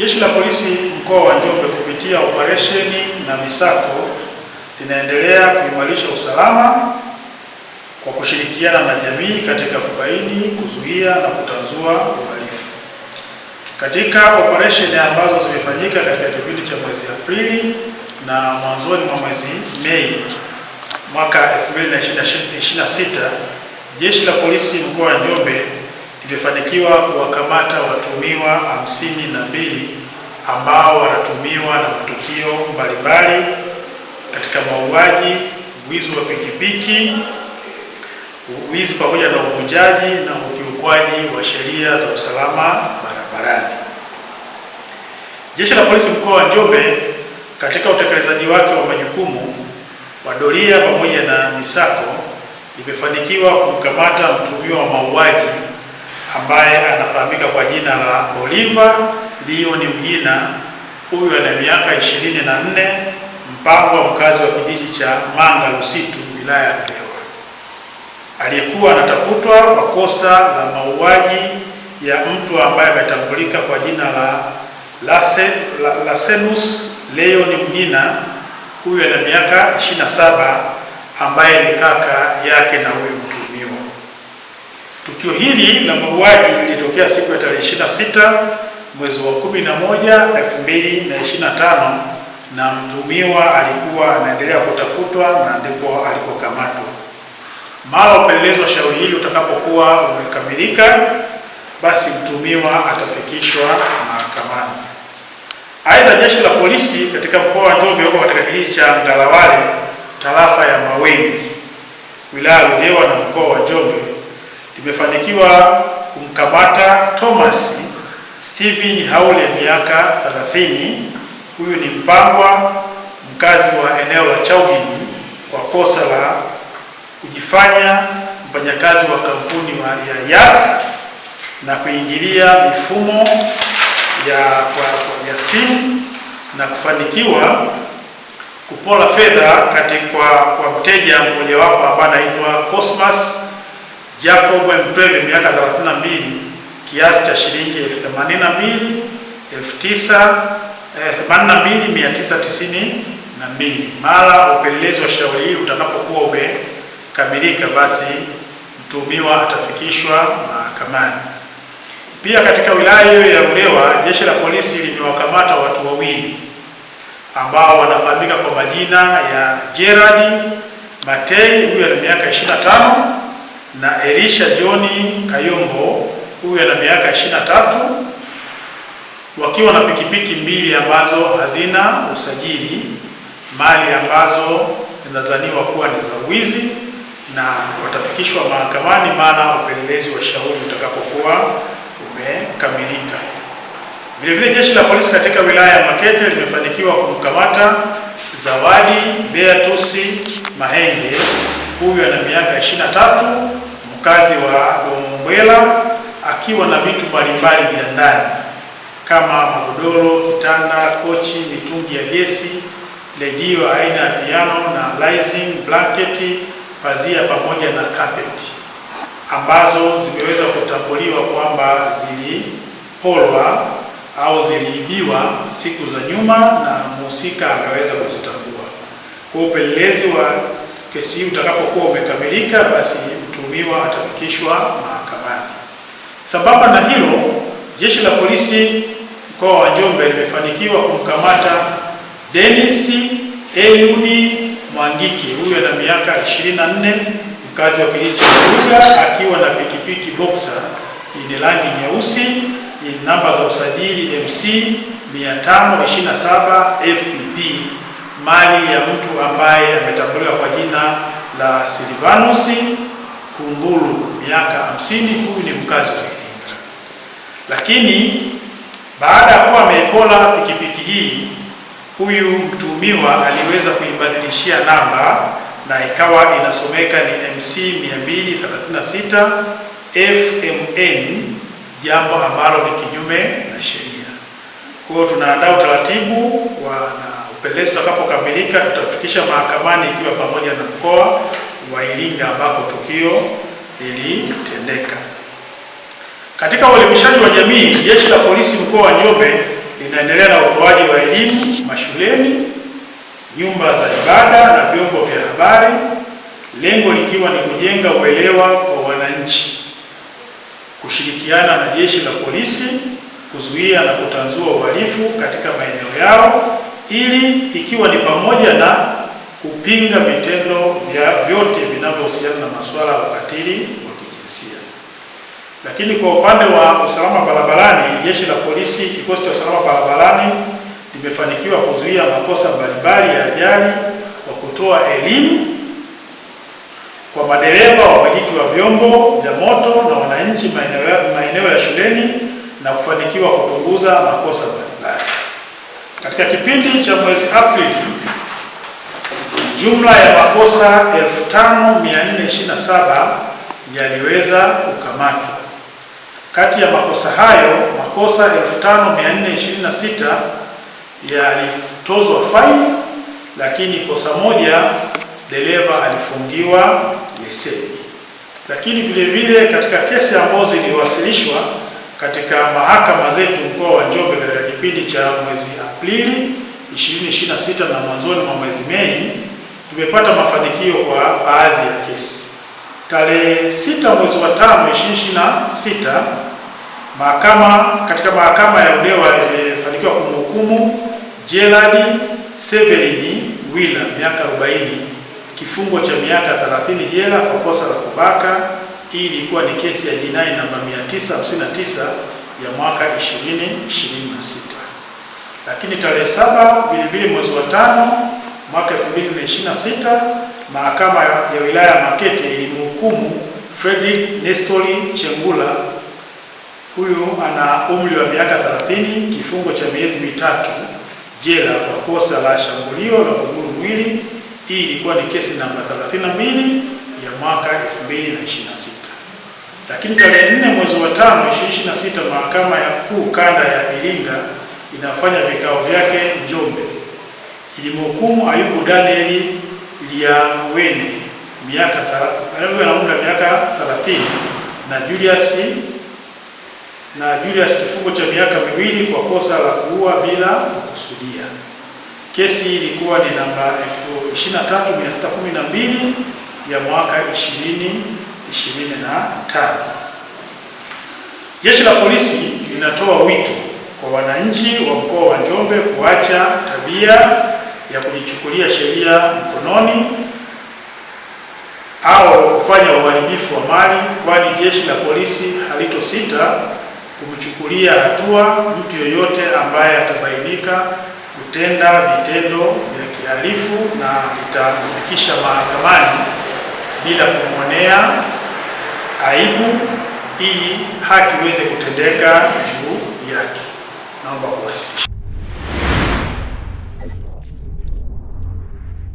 Jeshi la Polisi mkoa wa Njombe kupitia operesheni na misako linaendelea kuimarisha usalama kwa kushirikiana na jamii katika kubaini, kuzuia na kutanzua uhalifu. Katika operesheni ambazo zimefanyika katika kipindi cha mwezi Aprili na mwanzoni mwa mwezi Mei mwaka 2026, Jeshi la Polisi mkoa wa Njombe limefanikiwa kuwakamata watuhumiwa 52 ambao wanatuhumiwa na matukio mbalimbali katika mauaji, wizi wa pikipiki, wizi pamoja na uvunjaji na ukiukwaji wa sheria za usalama barabarani. Jeshi la Polisi mkoa wa Njombe katika utekelezaji wake wa majukumu wa doria pamoja na misako limefanikiwa kumkamata mtuhumiwa wa mauaji ambaye anafahamika kwa jina la Oliver Leon Mgina. Huyu ana miaka 24, Mpangwa, mkazi wa kijiji cha Manga Lusitu, wilaya ya Ludewa, aliyekuwa anatafutwa kwa kosa la mauaji ya mtu ambaye ametambulika kwa jina la Lasenus Leon Mgina. Huyu ana miaka 27, ambaye ni kaka yake na huyu mtuhumiwa. Tukio hili la mauaji lilitokea siku ya tarehe 26 mwezi wa 11 2025, na mtuhumiwa alikuwa anaendelea kutafutwa na ndipo alipokamatwa. Mara upelelezi wa shauri hili utakapokuwa umekamilika, basi mtuhumiwa atafikishwa mahakamani. Aidha, Jeshi la Polisi katika mkoa wa Njombe huko katika kijiji cha Ngalawale, tarafa ya Mawengi, wilaya ya Ludewa na mkoa wa Njombe limefanikiwa kumkamata Thomas Steven Haule, miaka 30. Huyu ni Mpangwa, mkazi wa eneo la Chaugin, kwa kosa la kujifanya mfanyakazi wa kampuni ya Yas na kuingilia mifumo ya simu na kufanikiwa kupola fedha kwa mteja mmojawapo ambaye anaitwa Cosmas Jacob Mpweve, miaka 32, kiasi cha shilingi 82,992. Mara upelelezi wa shauri hili utakapokuwa umekamilika, basi mtuhumiwa atafikishwa mahakamani. Pia katika wilaya hiyo ya Ludewa, Jeshi la Polisi limewakamata watu wawili ambao wanafahamika kwa majina ya Gerard Matei, huyu ana miaka 25, na Elisha John Kayombo, huyu ana miaka 23, wakiwa na pikipiki mbili ambazo hazina usajili, mali ambazo zinadhaniwa kuwa ni za wizi, na watafikishwa mahakamani mara upelelezi wa shauri utakapokuwa umekamilika. Vile vile Jeshi la Polisi katika wilaya ya Makete limefanikiwa kumkamata Zawadi Beatus Mahenge, huyu ana miaka 23, mkazi wa Dombwela, akiwa na vitu mbalimbali vya ndani kama magodoro, kitanda, kochi, mitungi ya gesi, redio aina ya piano na rising blanket, pazia pamoja na carpet, ambazo zimeweza kutambuliwa kwamba zilipolwa au ziliibiwa siku za nyuma na mhusika ameweza kuzitambua. Kwa upelelezi wa kesi hii utakapokuwa umekamilika, basi mtuhumiwa atafikishwa mahakamani. Sambamba na hilo, Jeshi la Polisi mkoa wa Njombe limefanikiwa kumkamata Dennis Eliudi Mwangiki, huyu ana miaka 24, mkazi wa kijiji cha Buga, akiwa na pikipiki boxer yenye rangi nyeusi yenye namba za usajili MC 527 FPP, mali ya mtu ambaye ametambuliwa kwa jina la Silvanus Kumbulu, miaka 50. Huyu ni mkazi wa Iringa. Lakini baada ya kuwa ameipola pikipiki hii, huyu mtuhumiwa aliweza kuibadilishia namba na ikawa inasomeka ni MC 236 FMN, jambo ambalo ni kinyume na sheria. Kwa hiyo tunaandaa utaratibu na upelelezi utakapokamilika tutafikisha mahakamani, ikiwa pamoja na mkoa wa Iringa ambako tukio lilitendeka. Katika uelimishaji wa jamii, Jeshi la Polisi mkoa wa Njombe inaendelea na utoaji wa elimu mashuleni, nyumba za ibada na vyombo vya habari, lengo likiwa ni kujenga uelewa kwa wananchi, kushirikiana na jeshi la polisi kuzuia na kutanzua uhalifu katika maeneo yao, ili ikiwa ni pamoja na kupinga vitendo vyote vinavyohusiana na masuala ya ukatili wa kijinsia. Lakini kwa upande wa usalama barabarani, jeshi la polisi, kikosi cha usalama barabarani limefanikiwa kuzuia makosa mbalimbali ya ajali kwa kutoa elimu kwa madereva, wamiliki wa vyombo vya moto na wananchi maeneo ya shuleni na kufanikiwa kupunguza makosa mbalimbali. Katika kipindi cha mwezi Aprili, jumla ya makosa 5427 yaliweza kukamatwa. Kati ya makosa hayo, makosa 5426 yalitozwa faini, lakini kosa moja dereva alifungiwa leseni. Lakini vile vile katika kesi ambazo ziliwasilishwa katika mahakama zetu mkoa wa Njombe katika kipindi cha mwezi Aprili 2026 na mwanzoni mwa mwezi Mei, tumepata mafanikio kwa baadhi ya kesi. Tarehe 6 mwezi wa 5 2026, katika mahakama ya Ludewa imefanikiwa kumhukumu Gerald Severini Wila miaka 40 kifungo cha miaka 30 jela kwa kosa la kubaka. Hii ilikuwa ni kesi ya jinai namba 959 ya mwaka 2026. Lakini tarehe 7 vile vile mwezi wa 5 mwaka 2026, mahakama ya wilaya Makete ilimhukumu Fredrick Nestori Chengula, huyu ana umri wa miaka 30, kifungo cha miezi 3 jela kwa kosa la shambulio la kudhuru mwili. Hii ilikuwa ni kesi namba 32 ya mwaka 2026. Lakini tarehe 4 mwezi wa 5 2026, mahakama ya kuu kanda ya Iringa inafanya vikao vyake Njombe ilimhukumu Ayubu Daniel Liawene miaka 30 na Julius kifungo cha miaka 2 kwa kosa la kuua bila kukusudia. Kesi ilikuwa ni namba 23612 ya mwaka 2025. Jeshi la polisi linatoa wito kwa wananchi wa mkoa wa Njombe kuacha tabia ya kujichukulia sheria mkononi au kufanya uharibifu wa mali, kwani jeshi la polisi halitosita kumchukulia hatua mtu yoyote ambaye atabainika kutenda vitendo vya kihalifu na litamfikisha mahakamani bila kumwonea aibu, ili haki iweze kutendeka juu yake. Naomba kuwasilisha.